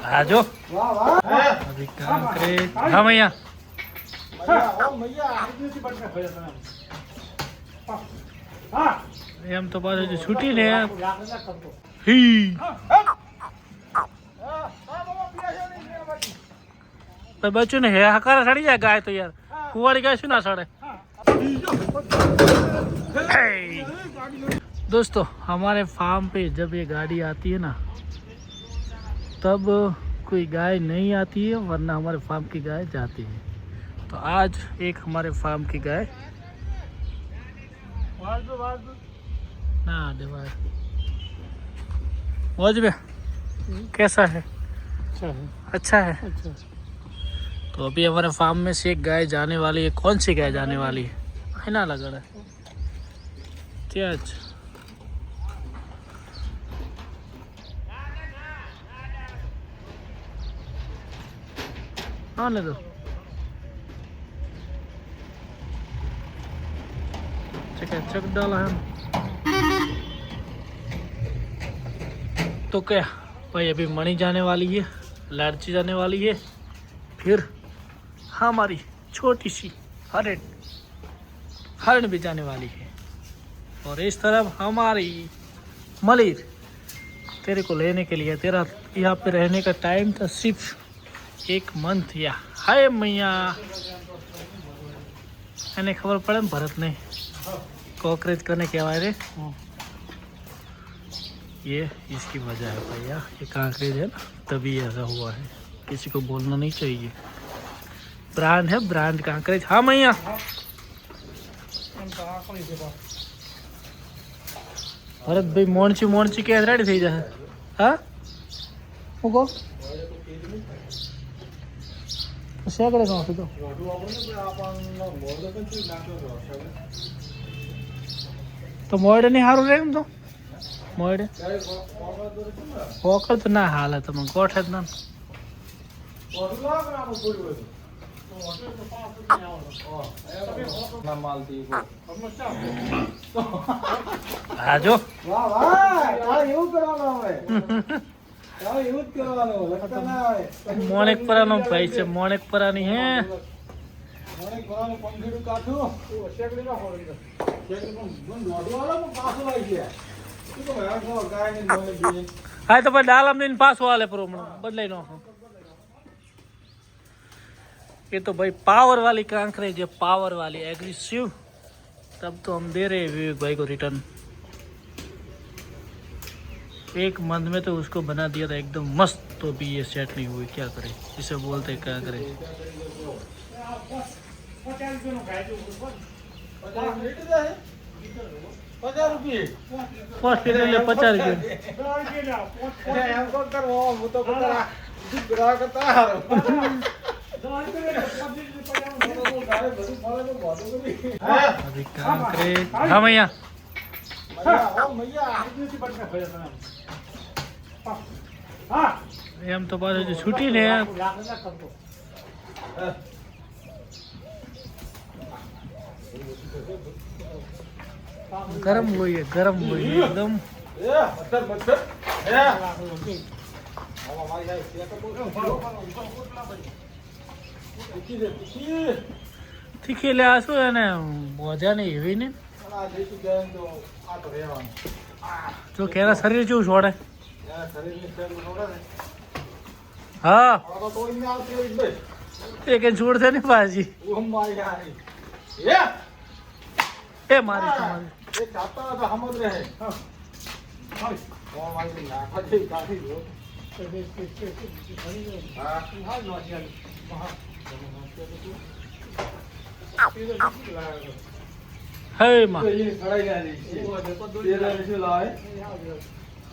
हाँ जो अभी कांकरेज हाँ मैया એમ તો પાછું જે છૂટી ને હી તો બચ્ચું ને હે હકારા સડી જાય ગાય તો यार कुवाड़ी गाय શું ના સડે दोस्तों हमारे फार्म पे जब ये गाड़ी आती है ना तब कोई गाय नहीं आती है वरना हमारे फार्म की गाय जाती है। तो आज एक हमारे फार्म की गाय ना देवार मौज में कैसा है? अच्छा है। तो अभी हमारे फार्म में से एक गाय जाने वाली है। कौन सी गाय जाने वाली है ना लग रहा है क्या? अच्छा आने दो चक डाला है तो क्या भाई अभी मणि जाने वाली है, लाडची जाने वाली है, फिर हमारी छोटी सी हरण भी जाने वाली है और इस तरफ हमारी मलिर तेरे को लेने के लिए तेरा यहाँ पे रहने का टाइम था सिर्फ 1 मंथ या हाय मैया એને ખબર પડે ને ભરત ને कॉकरेज करने के हमारे ये इसकी वजह है भैया, ये कांकरेज है ना तभी ऐसा हुआ है, किसी को बोलना नहीं चाहिए। ब्रांड है ब्रांड कांकरेज। हाँ मैया भरत भाई मोणची के रेडी थी जाए। हाँ मुको शेकड़े कहाँ से तो मोड़े नहीं हारू रे तो मोड़े होकर तो ना हाल है तो मैं गोठ है ना आजो मोनेक परानो भाई से मोनेक परानी है हाँ तो भाई डाल हमने पास वाले प्रोमण बदलाई नो। ये तो भाई पावर वाली कांकरेज है, पावर वाली एग्रेसिव। तब तो हम दे रहे हैं विवेक भाई को रिटर्न। 1 मंथ में तो उसको बना दिया था एकदम मस्त, तो भी ये सेट नहीं हुई। क्या करे, इसे बोलते क्या करे। 50 रुपये 50 अभी कांकरेज हाँ मैया एम तो पास जो छुट्टी ने गरम हुई है एकदम। तीखी ले आसो ने मजा नहीं एवी ने जो केरा शरीर जो छोड़े। हाँ एक छोड़ दे नहीं बाजी ए मारी एक जाता तो हम रहे हे मां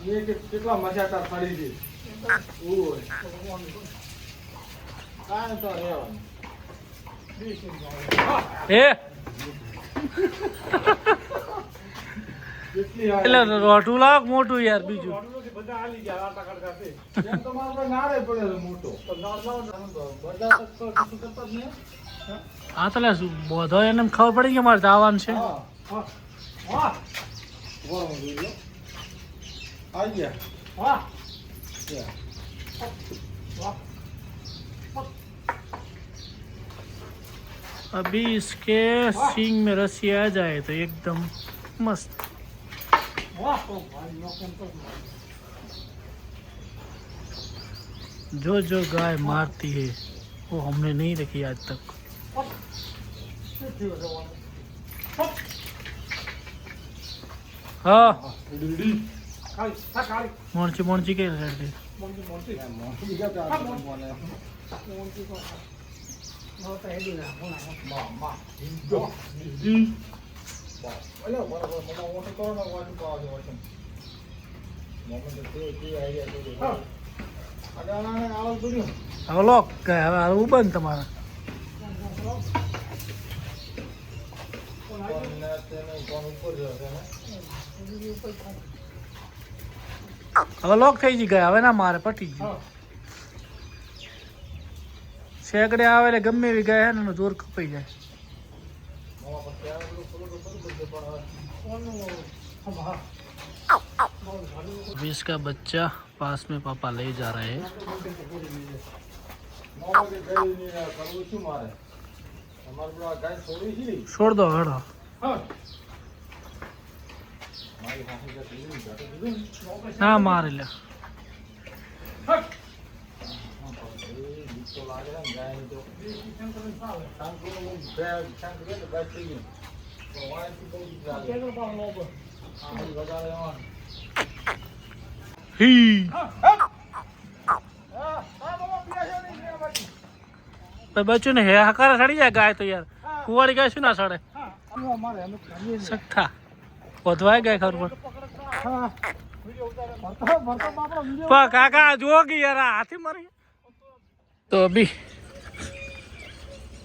ये કેટલા મજાતા પડી છે ઓય કાય તો રહેવાનું એ એટલે રોટું લાગ મોટું યાર બીજું બધા આલી ગયા આટા કાઢતા છે એમ તો મારો નારે પડે મોટો તો બધા કરતા જ ને આ તો લે બોધો એને ખબર પડી કે મારે જવાનું છે। હા હા હા બોલો આ ગયા હા अभी इसके सींग में रस्सी आ जाए तो एकदम मस्त। जो जो गाय मारती है वो हमने नहीं देखी आज तक। हाँ मोर्ची मोर्ची के रेडी લોક ગયા હવે બંધ તમારા હવે લોક થઈ ગયા હવે ના મારે પટી ગયું શેકડે આવે એટલે ગમે એવી ગાય હે ને જોર કપાઈ જાય। अभी इसका बच्चा पास में पापा ले जा रहे हैं। छोड़ दो हड़ा हाँ मार ले बच्चों ने है हकारा सड़ी जाए गाय तो यार कुवाड़ी गाय सुना सड़े सट्ठा पधवाए गाय खबर पर काका जोगी यार हाथी मर। तो अभी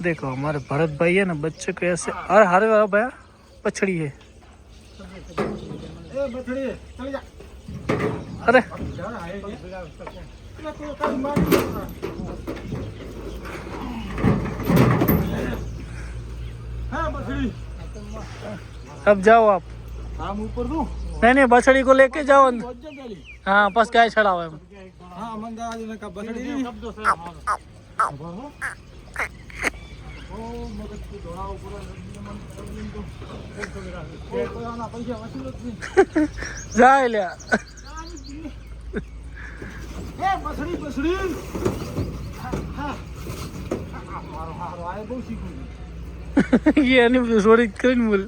देखो हमारे भरत भाई है ना बच्चे को ऐसे अरे हरे वाला भैया पछड़ी है अरे अब जाओ आप ऊपर दो नहीं बछड़ी को लेके जाओ हाँ बस गाय चढ़ाओ जाए लिया ये नहीं सोरी कहीं बोल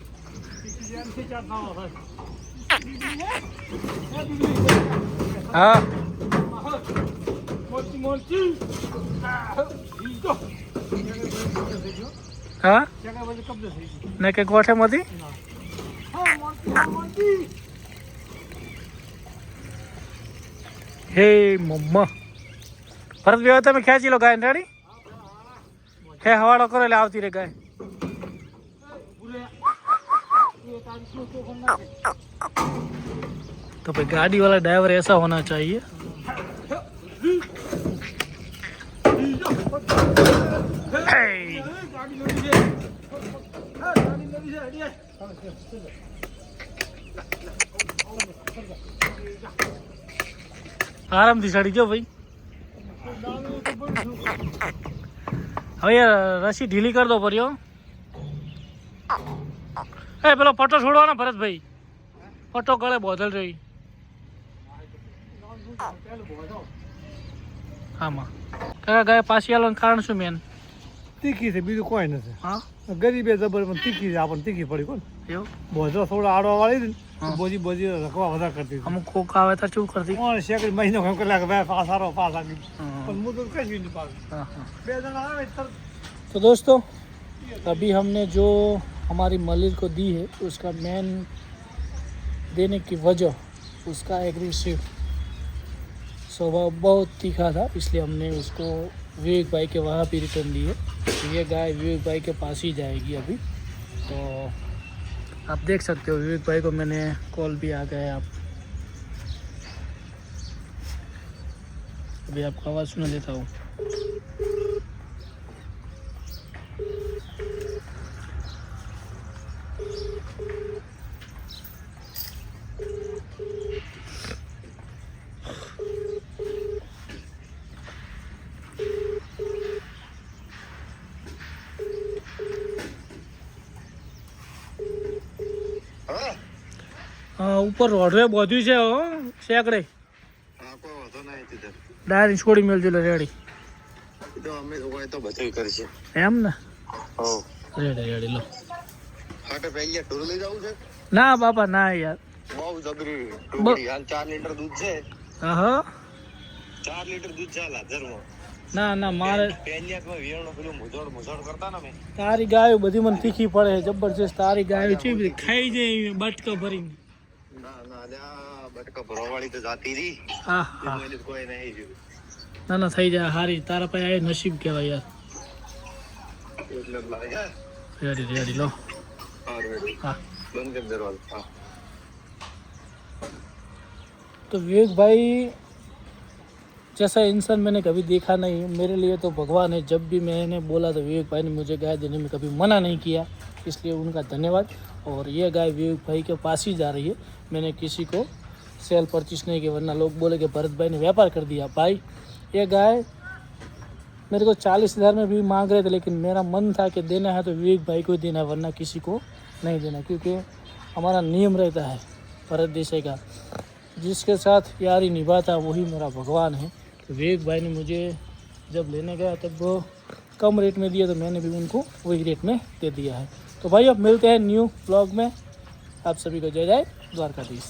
हाँ हाँ नहीं के गोठे मधी हे मम्मा भरत व्यवस्था में खेची लो गाय रेडी हे हवाड़ो करो ले आवती रे गाय। तो भाई गाड़ी वाला ड्राइवर ऐसा होना चाहिए। आराम थी चढ़ी जो भाई હવે રસી ઢીલી કરી દો પર્યો એ પેલો પટ્ટો છોડવાનો ભરતભાઈ પટ્ટો ગળે બોધલ રહી આમાં કાકા ગાય પાછી આલવાનું કારણ શું મેન તીખી છે બીજું કોઈ નથી હા ગરીબે જબર પણ તીખી છે આપણને તીખી પડી કોણ એવું બોધો થોડો આડો વાળી બોજી બોજી રખવા વધારે કરતી અમુક કોક આવે તો શું કરતી શેકડી મહિનો કેમ કલાક ભાઈ પાસ સારો પાસ આગળ પણ હું તો કઈ નહીં પાસ हाँ हाँ બે જણા આવે तो दोस्तों अभी हमने जो हमारी मलिर को दी है उसका मेन देने की वजह उसका एग्रेसिव स्वभाव बहुत तीखा था इसलिए हमने उसको विवेक भाई के वहाँ भी रिटर्न दी है। तो ये गाय विवेक भाई के पास ही जाएगी अभी। तो आप देख सकते हो विवेक भाई को मैंने कॉल भी आ गया आप अभी आपको आवाज़ सुना देता हूँ। ઉપર રોડવે બધું છે હો સેકડે હા કોઈ વાંધો નહીં તીધર ડાયરી છોડી મેળજો રેડી તો અમે લોકો તો બધું કરશે એમ ને હો રેડી રેડી લો હાટે પહેલી ટૂર લઈ જવું છે ના બાપા ના યાર બહુ જબરી ટૂરી હાલ 4 લીટર દૂધ છે હા 4 લીટર દૂધ ચાલે હાજરમાં ના ના મારે પહેલિયામાં વિયાણો પેલું મુજોડ કરતા ને અમે તારી ગાયો બધી મને તીખી પડે છે જબરજસ્ત તારી ગાયો છે બધી ખાઈ જાય બટકા ભરીને ના ના આ બટકા ભરવાવાળી તો જાતી રહી હા હા એમાં કોઈ નહીં જોયું ના ના થઈ જાય હારી તારા પાસે આ નસીબ કહેવાય યાર એટલે લાગે રેડી રેડી લો हाँ બંધ કરી દરવાજો હા तो विवेक भाई जैसा इंसान मैंने कभी देखा नहीं, मेरे लिए तो भगवान है। जब भी मैंने बोला तो विवेक भाई ने मुझे गाय देने में कभी मना नहीं किया, इसलिए उनका धन्यवाद। और ये गाय विवेक भाई के पास ही जा रही है, मैंने किसी को सेल परचेज नहीं किया, वरना लोग बोले कि भरत भाई ने व्यापार कर दिया। भाई ये गाय मेरे को 40,000 में भी मांग रहे थे, लेकिन मेरा मन था कि देना है तो विवेक भाई को देना है, वरना किसी को नहीं देना, क्योंकि हमारा नियम रहता है भरत देसाई का, जिसके साथ यारी निभाता वही मेरा भगवान है। तो विवेक भाई ने मुझे जब लेने गया तब वो कम रेट में दिया, तो मैंने भी उनको वही रेट में दे दिया है। तो भाई अब मिलते हैं न्यू व्लॉग में। आप सभी को जय जय द्वारकाधीश।